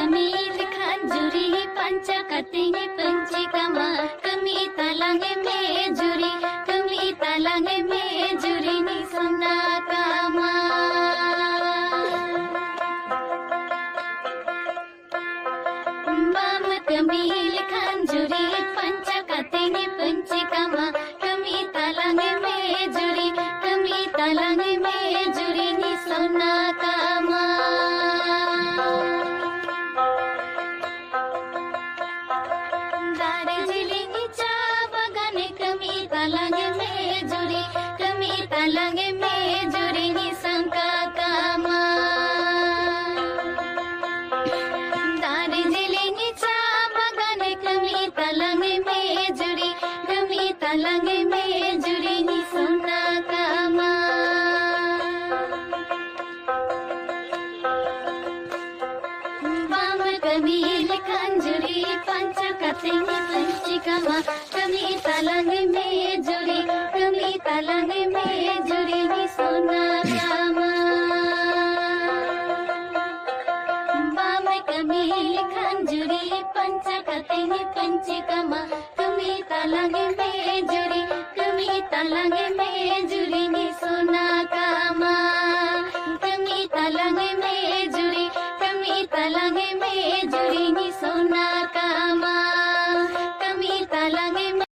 kami lekhan juri panca katenge panci kama kami talange me juri ni sona kama bam kami lekhan juri panca katenge panci kama kami talange me juri ni sona kama Darjeeling चा बगाने कमी तालांगे में जुरी निसंका कामा दार्जिलिंग चा बगाने कमी तालांगे में जुरी निसंका कामा balm कमी लेखान जुरी पंचा katenge panci kama kami talange me juri ni sona kama bam kami lekhan juri panca katenge panci kama kami talange me juri ni